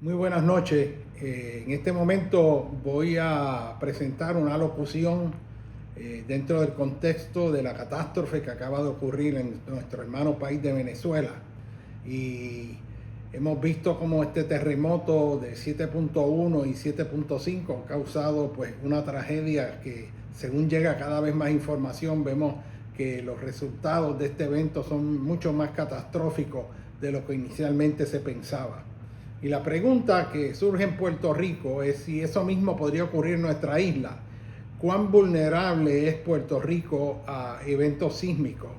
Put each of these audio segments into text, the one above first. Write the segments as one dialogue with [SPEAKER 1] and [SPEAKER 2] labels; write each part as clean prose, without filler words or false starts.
[SPEAKER 1] Muy buenas noches. En este momento voy a presentar una locución dentro del contexto de la catástrofe que acaba de ocurrir en nuestro hermano país de Venezuela. Y hemos visto cómo este terremoto de 7.1 y 7.5 ha causado pues una tragedia que, según llega cada vez más información, vemos que los resultados de este evento son mucho más catastróficos de lo que inicialmente se pensaba. Y la pregunta que surge en Puerto Rico es si eso mismo podría ocurrir en nuestra isla. ¿Cuán vulnerable es Puerto Rico a eventos sísmicos?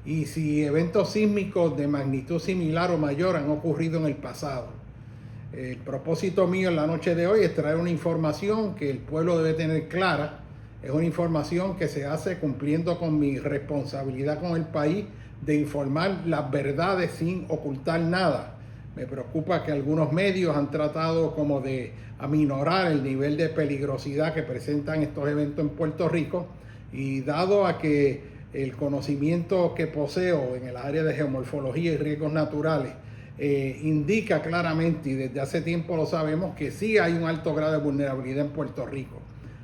[SPEAKER 1] Y si eventos sísmicos de magnitud similar o mayor han ocurrido en el pasado. El propósito mío en la noche de hoy es traer una información que el pueblo debe tener clara. Es una información que se hace cumpliendo con mi responsabilidad con el país de informar las verdades sin ocultar nada. Me preocupa que algunos medios han tratado como de aminorar el nivel de peligrosidad que presentan estos eventos en Puerto Rico, y dado a que el conocimiento que poseo en el área de geomorfología y riesgos naturales indica claramente, y desde hace tiempo lo sabemos, que sí hay un alto grado de vulnerabilidad en Puerto Rico.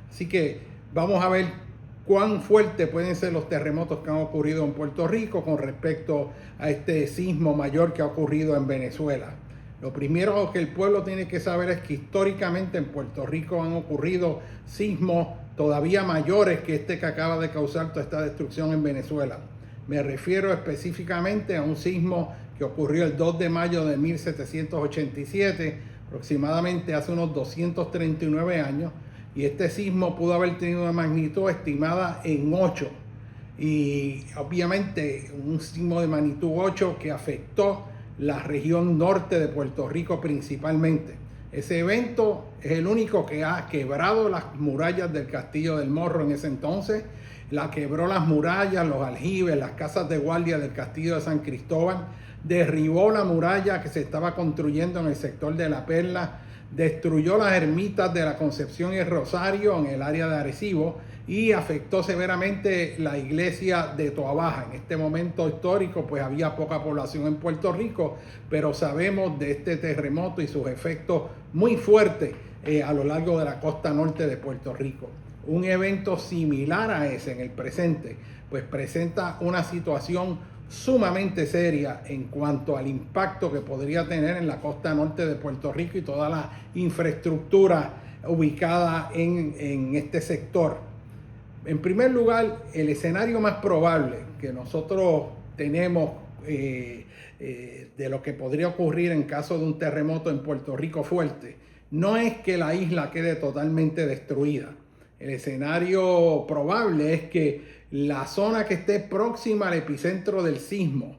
[SPEAKER 1] Así que vamos a ver cuán fuertes pueden ser los terremotos que han ocurrido en Puerto Rico con respecto a este sismo mayor que ha ocurrido en Venezuela. Lo primero que el pueblo tiene que saber es que históricamente en Puerto Rico han ocurrido sismos todavía mayores que este que acaba de causar toda esta destrucción en Venezuela. Me refiero específicamente a un sismo que ocurrió el 2 de mayo de 1787, aproximadamente hace unos 239 años, y este sismo pudo haber tenido una magnitud estimada en 8, y obviamente un sismo de magnitud 8 que afectó la región norte de Puerto Rico principalmente. Ese evento es el único que ha quebrado las murallas del Castillo del Morro en ese entonces. La quebró las murallas, los aljibes, las casas de guardia del Castillo de San Cristóbal, derribó la muralla que se estaba construyendo en el sector de La Perla, destruyó las ermitas de la Concepción y el Rosario en el área de Arecibo y afectó severamente la iglesia de Toabaja. En este momento histórico pues había poca población en Puerto Rico, pero sabemos de este terremoto y sus efectos muy fuertes a lo largo de la costa norte de Puerto Rico. Un evento similar a ese en el presente pues presenta una situación sumamente seria en cuanto al impacto que podría tener en la costa norte de Puerto Rico y toda la infraestructura ubicada en este sector. En primer lugar, el escenario más probable que nosotros tenemos de lo que podría ocurrir en caso de un terremoto en Puerto Rico fuerte no es que la isla quede totalmente destruida. El escenario probable es que la zona que esté próxima al epicentro del sismo,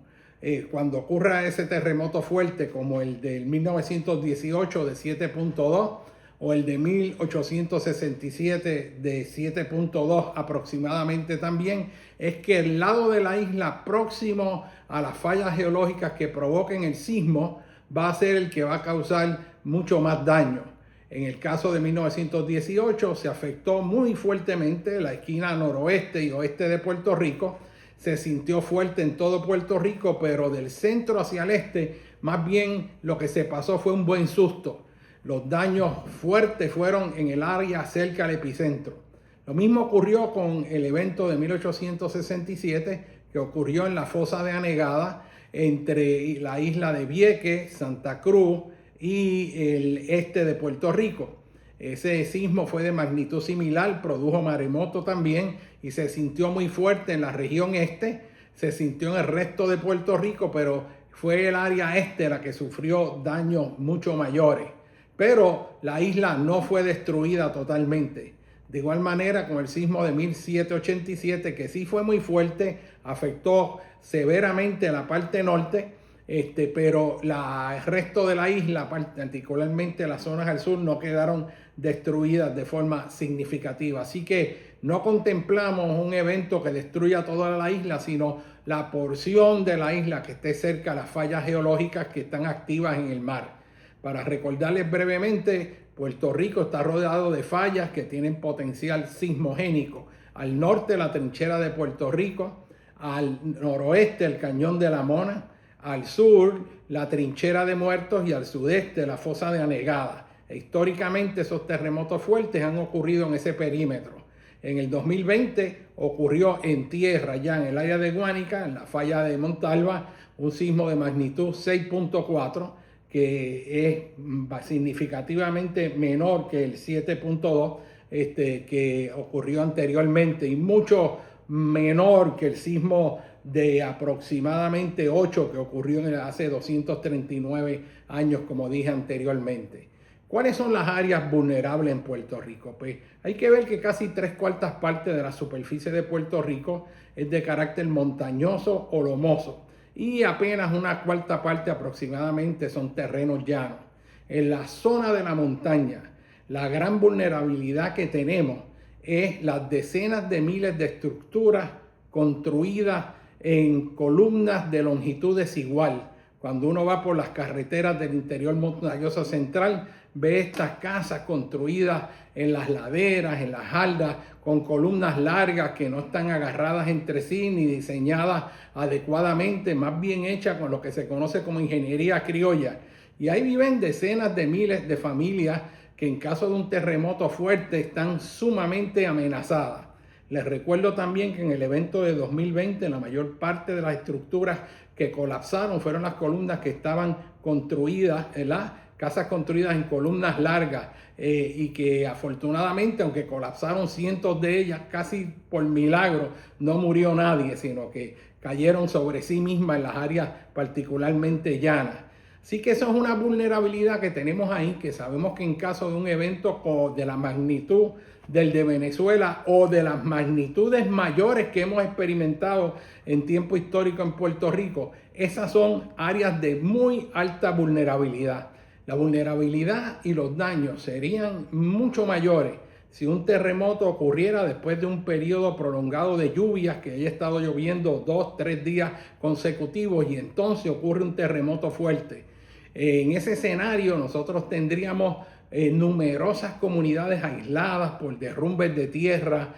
[SPEAKER 1] cuando ocurra ese terremoto fuerte como el del 1918 de 7.2 o el de 1867 de 7.2 aproximadamente también, es que el lado de la isla próximo a las fallas geológicas que provoquen el sismo va a ser el que va a causar mucho más daño. En el caso de 1918 se afectó muy fuertemente la esquina noroeste y oeste de Puerto Rico. Se sintió fuerte en todo Puerto Rico, pero del centro hacia el este, más bien lo que se pasó fue un buen susto. Los daños fuertes fueron en el área cerca al epicentro. Lo mismo ocurrió con el evento de 1867 que ocurrió en la fosa de Anegada entre la isla de Vieques, Santa Cruz y el este de Puerto Rico. Ese sismo fue de magnitud similar, produjo maremoto también y se sintió muy fuerte en la región este, se sintió en el resto de Puerto Rico, pero fue el área este la que sufrió daños mucho mayores. Pero la isla no fue destruida totalmente. De igual manera con el sismo de 1787, que sí fue muy fuerte, afectó severamente la parte norte, pero el resto de la isla, particularmente las zonas al sur, no quedaron destruidas de forma significativa. Así que no contemplamos un evento que destruya toda la isla, sino la porción de la isla que esté cerca a las fallas geológicas que están activas en el mar. Para recordarles brevemente, Puerto Rico está rodeado de fallas que tienen potencial sismogénico. Al norte, la trinchera de Puerto Rico, al noroeste, el cañón de la Mona, al sur la Trinchera de Muertos y al sudeste la Fosa de Anegada. Históricamente esos terremotos fuertes han ocurrido en ese perímetro. En el 2020 ocurrió en tierra, ya en el área de Guánica, en la falla de Montalva, un sismo de magnitud 6.4, que es significativamente menor que el 7.2 que ocurrió anteriormente, y mucho menor que el sismo de aproximadamente 8 que ocurrió hace 239 años, como dije anteriormente. ¿Cuáles son las áreas vulnerables en Puerto Rico? Pues hay que ver que casi 3/4 partes de la superficie de Puerto Rico es de carácter montañoso o lomoso, y apenas 1/4 parte aproximadamente son terrenos llanos. En la zona de la montaña, la gran vulnerabilidad que tenemos es las decenas de miles de estructuras construidas en columnas de longitud desigual. Cuando uno va por las carreteras del interior montañoso central, ve estas casas construidas en las laderas, en las haldas, con columnas largas que no están agarradas entre sí ni diseñadas adecuadamente, más bien hechas con lo que se conoce como ingeniería criolla. Y ahí viven decenas de miles de familias que en caso de un terremoto fuerte están sumamente amenazadas. Les recuerdo también que en el evento de 2020 la mayor parte de las estructuras que colapsaron fueron las columnas que estaban construidas, las casas construidas en columnas largas, y que afortunadamente, aunque colapsaron cientos de ellas, casi por milagro no murió nadie, sino que cayeron sobre sí mismas en las áreas particularmente llanas. Así que eso es una vulnerabilidad que tenemos ahí, que sabemos que en caso de un evento de la magnitud del de Venezuela o de las magnitudes mayores que hemos experimentado en tiempo histórico en Puerto Rico, esas son áreas de muy alta vulnerabilidad. La vulnerabilidad y los daños serían mucho mayores si un terremoto ocurriera después de un periodo prolongado de lluvias, que haya estado lloviendo 2-3 días consecutivos y entonces ocurre un terremoto fuerte. En ese escenario nosotros tendríamos numerosas comunidades aisladas por derrumbes de tierra,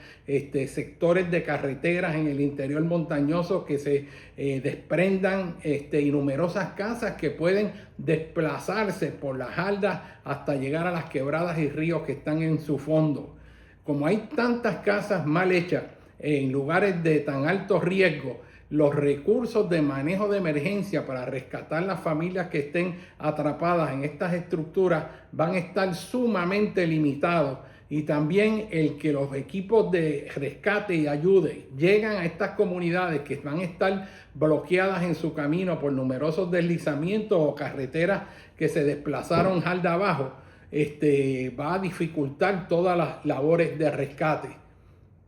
[SPEAKER 1] sectores de carreteras en el interior montañoso que se desprendan, y numerosas casas que pueden desplazarse por las haldas hasta llegar a las quebradas y ríos que están en su fondo. Como hay tantas casas mal hechas en lugares de tan alto riesgo, los recursos de manejo de emergencia para rescatar las familias que estén atrapadas en estas estructuras van a estar sumamente limitados, y también el que los equipos de rescate y ayuda llegan a estas comunidades que van a estar bloqueadas en su camino por numerosos deslizamientos o carreteras que se desplazaron halda abajo, va a dificultar todas las labores de rescate.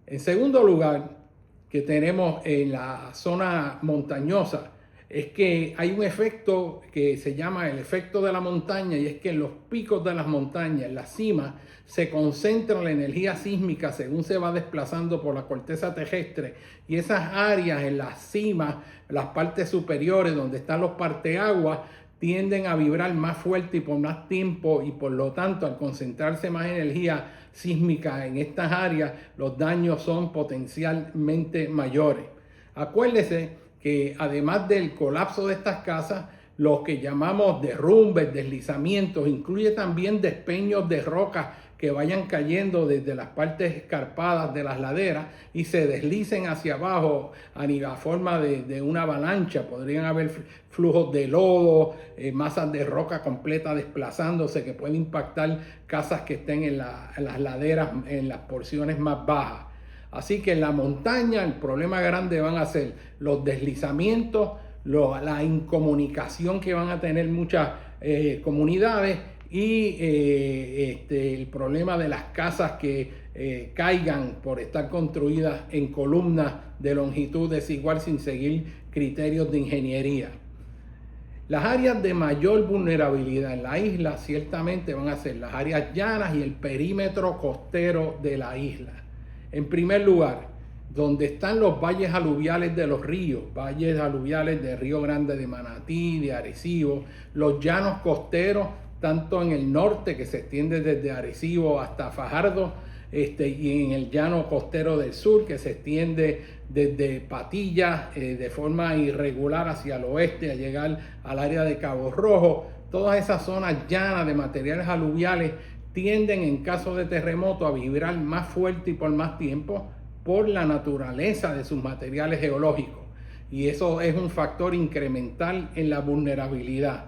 [SPEAKER 1] En segundo lugar, que tenemos en la zona montañosa es que hay un efecto que se llama el efecto de la montaña, y es que en los picos de las montañas, en la cima, se concentra la energía sísmica según se va desplazando por la corteza terrestre, y esas áreas en las cimas, las partes superiores donde están los parteaguas, tienden a vibrar más fuerte y por más tiempo, y por lo tanto al concentrarse más energía sísmica en estas áreas, los daños son potencialmente mayores. Acuérdese que además del colapso de estas casas, lo que llamamos derrumbes, deslizamientos, incluye también despeños de rocas que vayan cayendo desde las partes escarpadas de las laderas y se deslicen hacia abajo a forma de una avalancha. Podrían haber flujos de lodo, masas de roca completa desplazándose que pueden impactar casas que estén en las laderas, en las porciones más bajas. Así que en la montaña el problema grande van a ser los deslizamientos, la incomunicación que van a tener muchas comunidades, y el problema de las casas que caigan por estar construidas en columnas de longitud desigual sin seguir criterios de ingeniería. Las áreas de mayor vulnerabilidad en la isla ciertamente van a ser las áreas llanas y el perímetro costero de la isla. En primer lugar, donde están los valles aluviales de los ríos, valles aluviales de Río Grande de Manatí, de Arecibo, los llanos costeros, tanto en el norte, que se extiende desde Arecibo hasta Fajardo, y en el llano costero del sur, que se extiende desde Patillas de forma irregular hacia el oeste a llegar al área de Cabo Rojo. Todas esas zonas llanas de materiales aluviales tienden en caso de terremoto a vibrar más fuerte y por más tiempo por la naturaleza de sus materiales geológicos. Y eso es un factor incremental en la vulnerabilidad.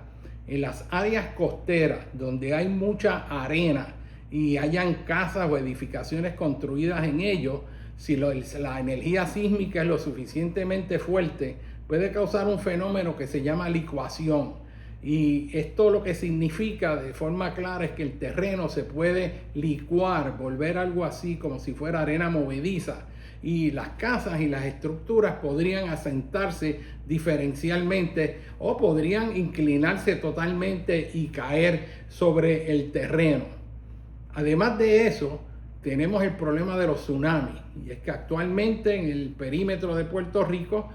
[SPEAKER 1] En las áreas costeras donde hay mucha arena y hayan casas o edificaciones construidas en ellos, si la energía sísmica es lo suficientemente fuerte, puede causar un fenómeno que se llama licuación. Y esto lo que significa de forma clara es que el terreno se puede licuar, volver algo así como si fuera arena movediza, y las casas y las estructuras podrían asentarse diferencialmente o podrían inclinarse totalmente y caer sobre el terreno. Además de eso, tenemos el problema de los tsunamis, y es que actualmente en el perímetro de Puerto Rico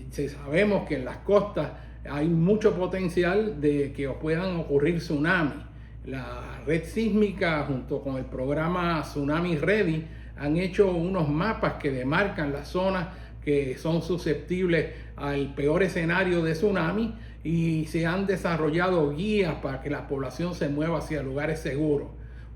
[SPEAKER 1] sabemos que en las costas hay mucho potencial de que puedan ocurrir tsunamis. La red sísmica junto con el programa Tsunami Ready han hecho unos mapas que demarcan las zonas que son susceptibles al peor escenario de tsunami, y se han desarrollado guías para que la población se mueva hacia lugares seguros.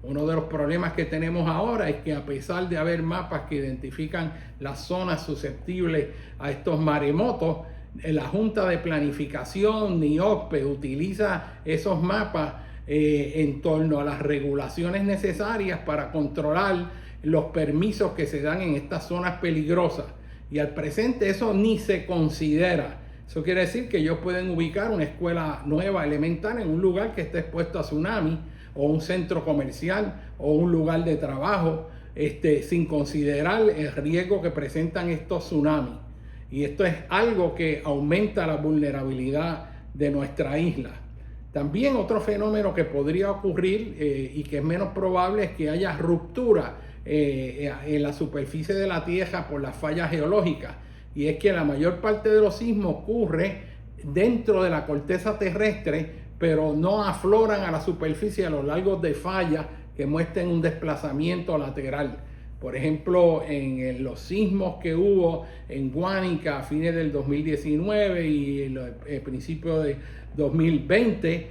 [SPEAKER 1] Uno de los problemas que tenemos ahora es que, a pesar de haber mapas que identifican las zonas susceptibles a estos maremotos, la Junta de Planificación, NIOPE, utiliza esos mapas en torno a las regulaciones necesarias para controlar los permisos que se dan en estas zonas peligrosas. Y al presente eso ni se considera. Eso quiere decir que ellos pueden ubicar una escuela nueva elemental en un lugar que esté expuesto a tsunami, o un centro comercial, o un lugar de trabajo, sin considerar el riesgo que presentan estos tsunamis. Y esto es algo que aumenta la vulnerabilidad de nuestra isla. También otro fenómeno que podría ocurrir y que es menos probable es que haya ruptura en la superficie de la Tierra por las fallas geológicas. Y es que la mayor parte de los sismos ocurre dentro de la corteza terrestre, pero no afloran a la superficie a lo largo de fallas que muestren un desplazamiento lateral. Por ejemplo, en los sismos que hubo en Guánica a fines del 2019 y el principio de 2020,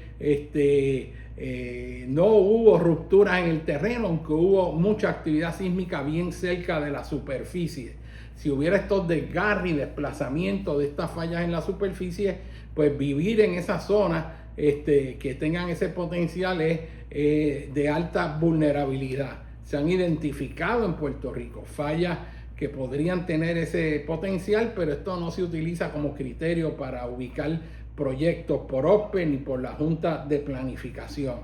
[SPEAKER 1] no hubo rupturas en el terreno, aunque hubo mucha actividad sísmica bien cerca de la superficie. Si hubiera estos desgarres y desplazamientos de estas fallas en la superficie, pues vivir en esa zona que tengan ese potencial es de alta vulnerabilidad. Se han identificado en Puerto Rico fallas que podrían tener ese potencial, pero esto no se utiliza como criterio para ubicar proyectos por OSPE ni por la Junta de Planificación.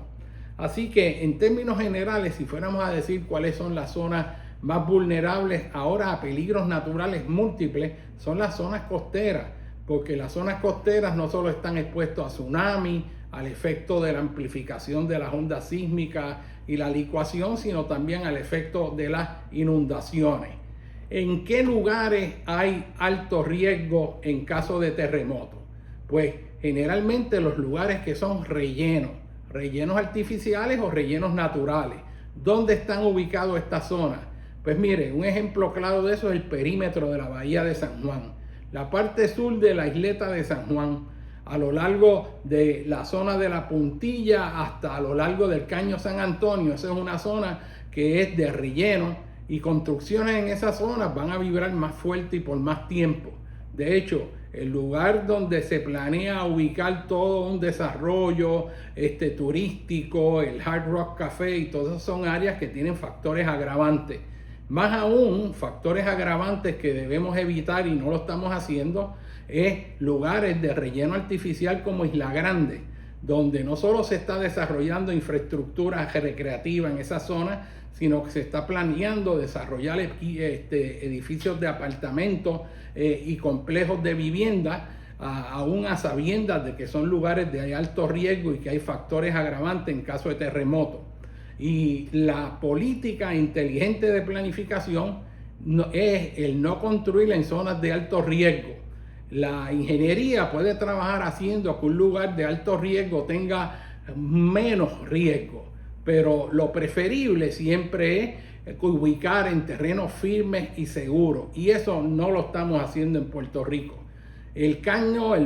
[SPEAKER 1] Así que, en términos generales, si fuéramos a decir cuáles son las zonas más vulnerables ahora a peligros naturales múltiples, son las zonas costeras, porque las zonas costeras no solo están expuestas a tsunami, al efecto de la amplificación de las ondas sísmicas y la licuación, sino también al efecto de las inundaciones. ¿En qué lugares hay alto riesgo en caso de terremoto? Pues generalmente los lugares que son rellenos artificiales o rellenos naturales. ¿Dónde están ubicados estas zonas? Pues mire, un ejemplo claro de eso es el perímetro de la bahía de San Juan, la parte sur de la isleta de San Juan, a lo largo de la zona de la Puntilla hasta a lo largo del Caño San Antonio. Esa es una zona que es de relleno, y construcciones en esa zona van a vibrar más fuerte y por más tiempo. De hecho, el lugar donde se planea ubicar todo un desarrollo turístico, el Hard Rock Café y todas esas son áreas que tienen factores agravantes. Más aún, factores agravantes que debemos evitar y no lo estamos haciendo es lugares de relleno artificial como Isla Grande, donde no solo se está desarrollando infraestructura recreativa en esa zona, sino que se está planeando desarrollar edificios de apartamentos y complejos de vivienda, aún a sabiendas de que son lugares de alto riesgo y que hay factores agravantes en caso de terremoto. Y la política inteligente de planificación es el no construir en zonas de alto riesgo. La ingeniería puede trabajar haciendo que un lugar de alto riesgo tenga menos riesgo, pero lo preferible siempre es ubicar en terrenos firmes y seguros, y eso no lo estamos haciendo en Puerto Rico. El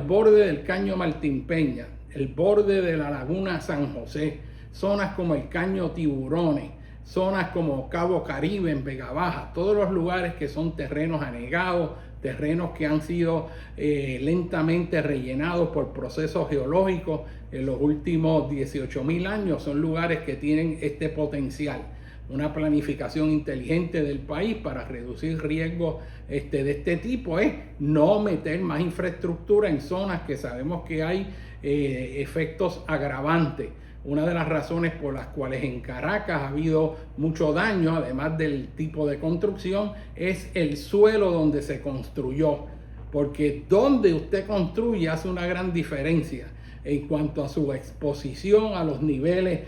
[SPEAKER 1] borde del Caño Martín Peña, el borde de la Laguna San José, zonas como el Caño Tiburones, zonas como Cabo Caribe en Vega Baja, todos los lugares que son terrenos anegados, terrenos que han sido lentamente rellenados por procesos geológicos en los últimos 18.000 años, son lugares que tienen este potencial. Una planificación inteligente del país para reducir riesgos de este tipo es no meter más infraestructura en zonas que sabemos que hay efectos agravantes. Una de las razones por las cuales en Caracas ha habido mucho daño, además del tipo de construcción, es el suelo donde se construyó, porque donde usted construye hace una gran diferencia en cuanto a su exposición a los niveles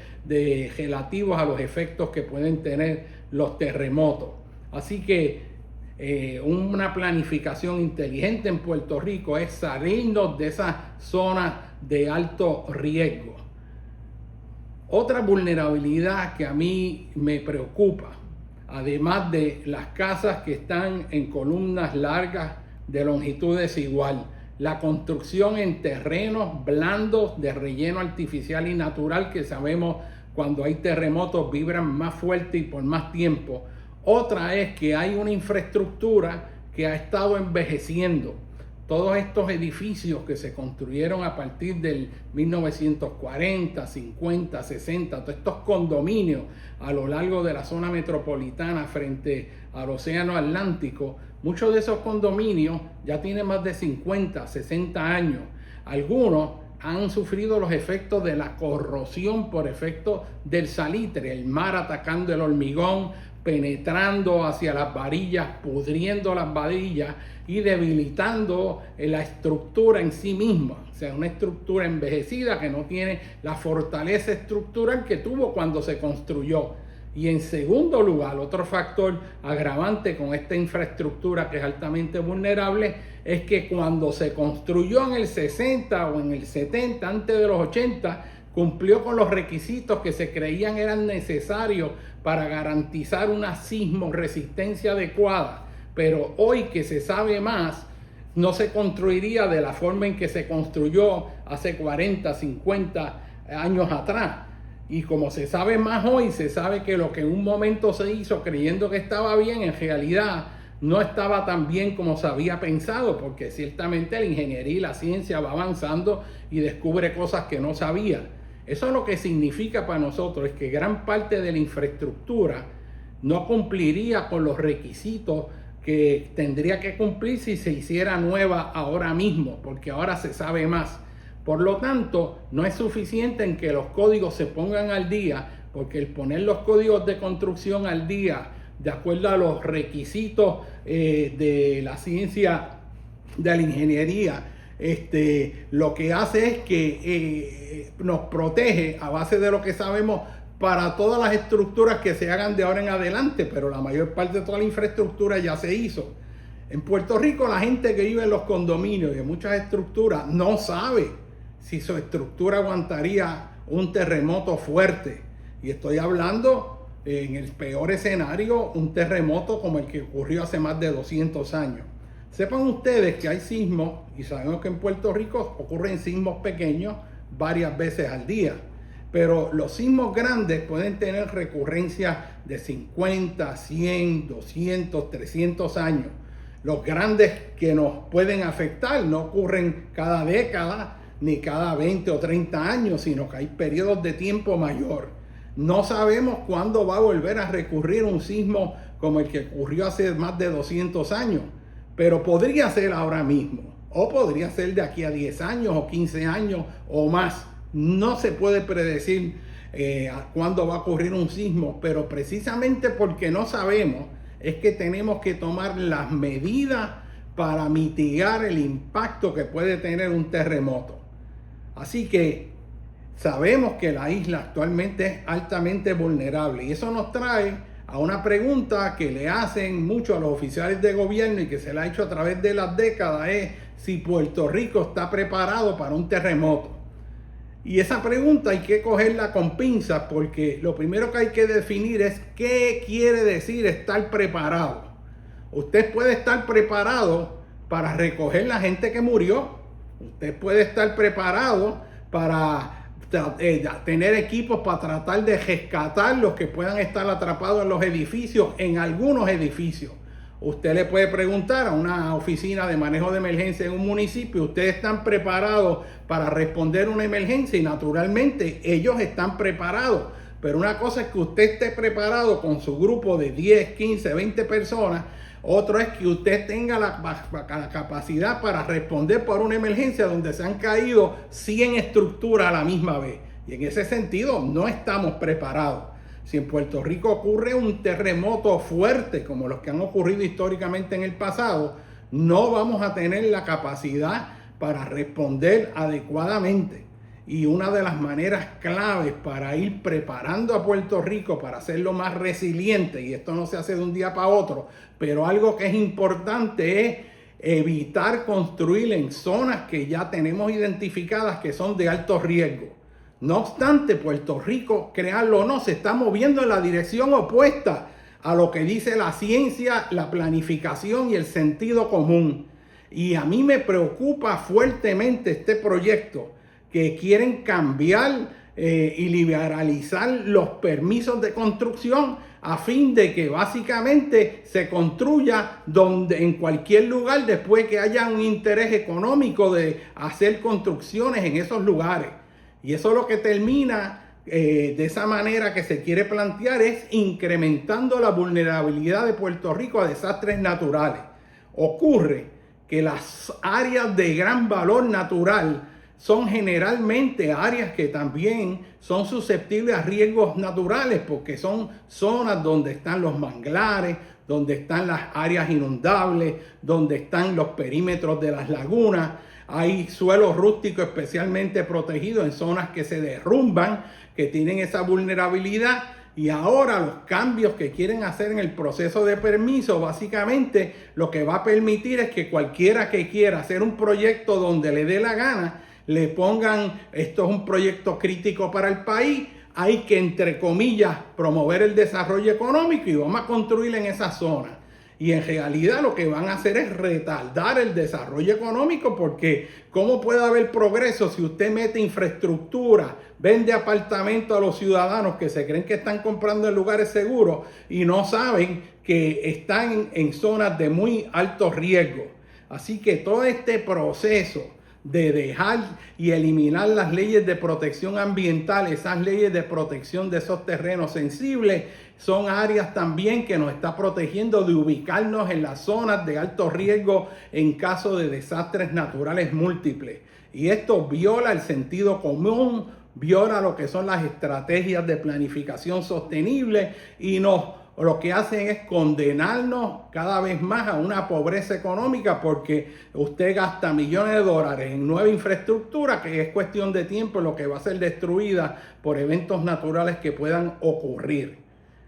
[SPEAKER 1] relativos a los efectos que pueden tener los terremotos. Así que una planificación inteligente en Puerto Rico es salirnos de esas zonas de alto riesgo. Otra vulnerabilidad que a mí me preocupa, además de las casas que están en columnas largas de longitud desigual, la construcción en terrenos blandos de relleno artificial y natural, que sabemos cuando hay terremotos vibran más fuerte y por más tiempo. Otra es que hay una infraestructura que ha estado envejeciendo. Todos estos edificios que se construyeron a partir del 1940, 50, 60, todos estos condominios a lo largo de la zona metropolitana frente al Océano Atlántico, muchos de esos condominios ya tienen más de 50, 60 años. Algunos han sufrido los efectos de la corrosión por efecto del salitre, el mar atacando el hormigón, penetrando hacia las varillas, pudriendo las varillas y debilitando la estructura en sí misma. O sea, una estructura envejecida que no tiene la fortaleza estructural que tuvo cuando se construyó. Y en segundo lugar, otro factor agravante con esta infraestructura que es altamente vulnerable es que cuando se construyó en el 60 o en el 70, antes de los 80, cumplió con los requisitos que se creían eran necesarios para garantizar una sismoresistencia adecuada. Pero hoy que se sabe más, no se construiría de la forma en que se construyó hace 40, 50 años atrás. Y como se sabe más hoy, se sabe que lo que en un momento se hizo creyendo que estaba bien, en realidad no estaba tan bien como se había pensado, porque ciertamente la ingeniería y la ciencia va avanzando y descubre cosas que no sabía. Eso lo que significa para nosotros es que gran parte de la infraestructura no cumpliría con los requisitos que tendría que cumplir si se hiciera nueva ahora mismo, porque ahora se sabe más. Por lo tanto, no es suficiente en que los códigos se pongan al día, porque el poner los códigos de construcción al día, de acuerdo a los requisitos de la ciencia, de la ingeniería, lo que hace es que nos protege a base de lo que sabemos para todas las estructuras que se hagan de ahora en adelante, pero la mayor parte de toda la infraestructura ya se hizo. En Puerto Rico, la gente que vive en los condominios y en muchas estructuras no sabe si su estructura aguantaría un terremoto fuerte. Y estoy hablando, en el peor escenario, un terremoto como el que ocurrió hace más de 200 años. Sepan ustedes que hay sismos, y sabemos que en Puerto Rico ocurren sismos pequeños varias veces al día. Pero los sismos grandes pueden tener recurrencias de 50, 100, 200, 300 años. Los grandes que nos pueden afectar no ocurren cada década ni cada 20 o 30 años, sino que hay periodos de tiempo mayor. No sabemos cuándo va a volver a recurrir un sismo como el que ocurrió hace más de 200 años, pero podría ser ahora mismo, o podría ser de aquí a 10 años o 15 años o más. No se puede predecir cuándo va a ocurrir un sismo, pero precisamente porque no sabemos es que tenemos que tomar las medidas para mitigar el impacto que puede tener un terremoto. Así que sabemos que la isla actualmente es altamente vulnerable, y eso nos trae a una pregunta que le hacen mucho a los oficiales de gobierno y que se le ha hecho a través de las décadas, es si Puerto Rico está preparado para un terremoto. Y esa pregunta hay que cogerla con pinzas, porque lo primero que hay que definir es qué quiere decir estar preparado. Usted puede estar preparado para recoger la gente que murió. Usted puede estar preparado para tener equipos para tratar de rescatar los que puedan estar atrapados en los edificios, en algunos edificios. Usted le puede preguntar a una oficina de manejo de emergencia en un municipio, ¿ustedes están preparados para responder una emergencia? Y naturalmente ellos están preparados. Pero una cosa es que usted esté preparado con su grupo de 10, 15, 20 personas. Otro es que usted tenga la capacidad para responder por una emergencia donde se han caído 100 estructuras a la misma vez. Y en ese sentido no estamos preparados. Si en Puerto Rico ocurre un terremoto fuerte como los que han ocurrido históricamente en el pasado, no vamos a tener la capacidad para responder adecuadamente. Y una de las maneras claves para ir preparando a Puerto Rico para hacerlo más resiliente, y esto no se hace de un día para otro, pero algo que es importante es evitar construir en zonas que ya tenemos identificadas que son de alto riesgo. No obstante, Puerto Rico, créanlo o no, se está moviendo en la dirección opuesta a lo que dice la ciencia, la planificación y el sentido común. Y a mí me preocupa fuertemente este proyecto, que quieren cambiar y liberalizar los permisos de construcción a fin de que básicamente se construya en cualquier lugar después que haya un interés económico de hacer construcciones en esos lugares. Y eso lo que termina de esa manera que se quiere plantear es incrementando la vulnerabilidad de Puerto Rico a desastres naturales. Ocurre que las áreas de gran valor natural son generalmente áreas que también son susceptibles a riesgos naturales, porque son zonas donde están los manglares, donde están las áreas inundables, donde están los perímetros de las lagunas. Hay suelos rústicos especialmente protegidos en zonas que se derrumban, que tienen esa vulnerabilidad. Y ahora los cambios que quieren hacer en el proceso de permiso, básicamente lo que va a permitir es que cualquiera que quiera hacer un proyecto donde le dé la gana, le pongan, esto es un proyecto crítico para el país, hay que, entre comillas, promover el desarrollo económico y vamos a construir en esa zona. Y en realidad lo que van a hacer es retardar el desarrollo económico, porque ¿cómo puede haber progreso si usted mete infraestructura, vende apartamentos a los ciudadanos que se creen que están comprando en lugares seguros y no saben que están en zonas de muy alto riesgo? Así que todo este proceso de dejar y eliminar las leyes de protección ambiental, esas leyes de protección de esos terrenos sensibles, son áreas también que nos está protegiendo de ubicarnos en las zonas de alto riesgo en caso de desastres naturales múltiples. Y esto viola el sentido común, viola lo que son las estrategias de planificación sostenible y lo que hacen es condenarnos cada vez más a una pobreza económica, porque usted gasta millones de dólares en nueva infraestructura que es cuestión de tiempo lo que va a ser destruida por eventos naturales que puedan ocurrir.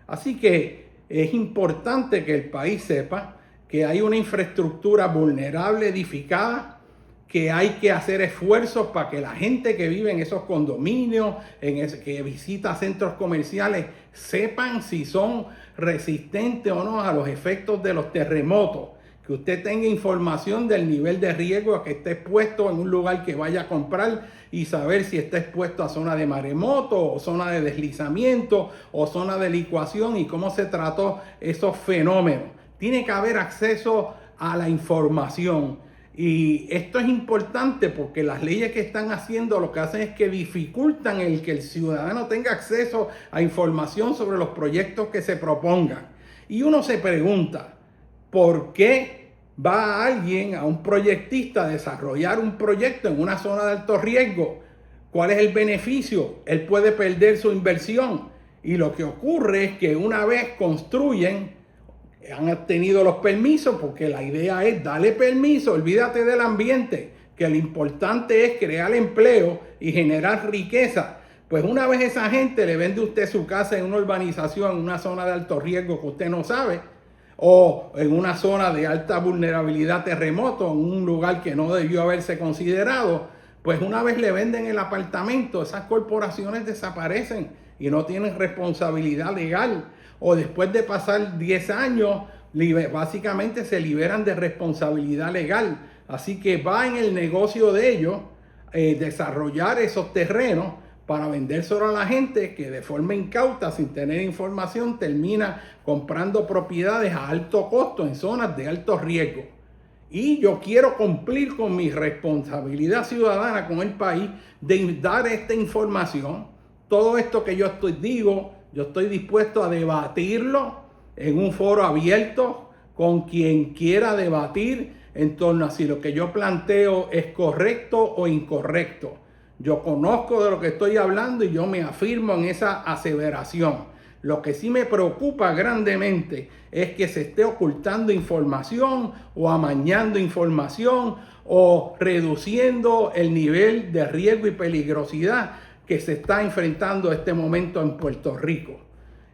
[SPEAKER 1] Así que es importante que el país sepa que hay una infraestructura vulnerable edificada, que hay que hacer esfuerzos para que la gente que vive en esos condominios, que visita centros comerciales, sepan si son resistentes o no a los efectos de los terremotos. Que usted tenga información del nivel de riesgo a que esté expuesto en un lugar que vaya a comprar y saber si está expuesto a zona de maremoto o zona de deslizamiento o zona de licuación y cómo se trató esos fenómenos. Tiene que haber acceso a la información. Y esto es importante porque las leyes que están haciendo lo que hacen es que dificultan el que el ciudadano tenga acceso a información sobre los proyectos que se propongan. Y uno se pregunta, ¿por qué va alguien, a un proyectista, a desarrollar un proyecto en una zona de alto riesgo? ¿Cuál es el beneficio? Él puede perder su inversión. Y lo que ocurre es que una vez construyen, han obtenido los permisos, porque la idea es darle permiso, olvídate del ambiente, que lo importante es crear empleo y generar riqueza. Pues una vez esa gente le vende a usted su casa en una urbanización, en una zona de alto riesgo que usted no sabe, o en una zona de alta vulnerabilidad terremoto, en un lugar que no debió haberse considerado, pues una vez le venden el apartamento, esas corporaciones desaparecen y no tienen responsabilidad legal. O después de pasar 10 años, básicamente se liberan de responsabilidad legal. Así que va en el negocio de ellos desarrollar esos terrenos para vendérselo a la gente que de forma incauta, sin tener información, termina comprando propiedades a alto costo en zonas de alto riesgo. Y yo quiero cumplir con mi responsabilidad ciudadana con el país de dar esta información. Todo esto que yo digo, yo estoy dispuesto a debatirlo en un foro abierto con quien quiera debatir en torno a si lo que yo planteo es correcto o incorrecto. Yo conozco de lo que estoy hablando y yo me afirmo en esa aseveración. Lo que sí me preocupa grandemente es que se esté ocultando información o amañando información o reduciendo el nivel de riesgo y peligrosidad que se está enfrentando en este momento en Puerto Rico.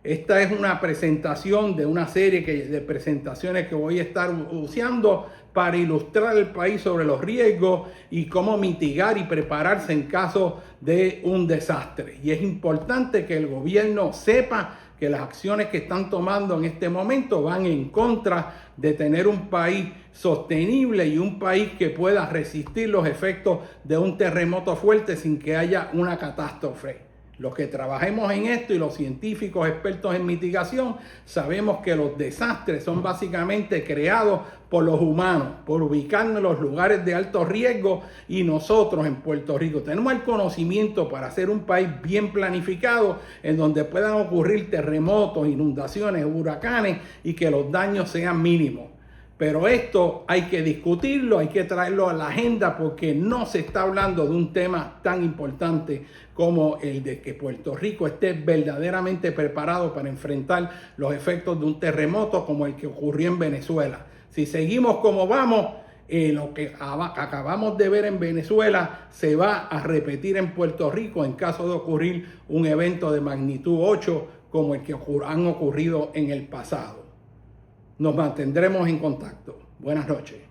[SPEAKER 1] Esta es una presentación de una serie de presentaciones que voy a estar usando para ilustrar al país sobre los riesgos y cómo mitigar y prepararse en caso de un desastre. Y es importante que el gobierno sepa que las acciones que están tomando en este momento van en contra de tener un país sostenible y un país que pueda resistir los efectos de un terremoto fuerte sin que haya una catástrofe. Los que trabajemos en esto y los científicos expertos en mitigación sabemos que los desastres son básicamente creados por los humanos, por ubicarnos en los lugares de alto riesgo, y nosotros en Puerto Rico tenemos el conocimiento para ser un país bien planificado en donde puedan ocurrir terremotos, inundaciones, huracanes y que los daños sean mínimos. Pero esto hay que discutirlo, hay que traerlo a la agenda porque no se está hablando de un tema tan importante como el de que Puerto Rico esté verdaderamente preparado para enfrentar los efectos de un terremoto como el que ocurrió en Venezuela. Si seguimos como vamos, lo que acabamos de ver en Venezuela se va a repetir en Puerto Rico en caso de ocurrir un evento de magnitud 8 como el que han ocurrido en el pasado. Nos mantendremos en contacto. Buenas noches.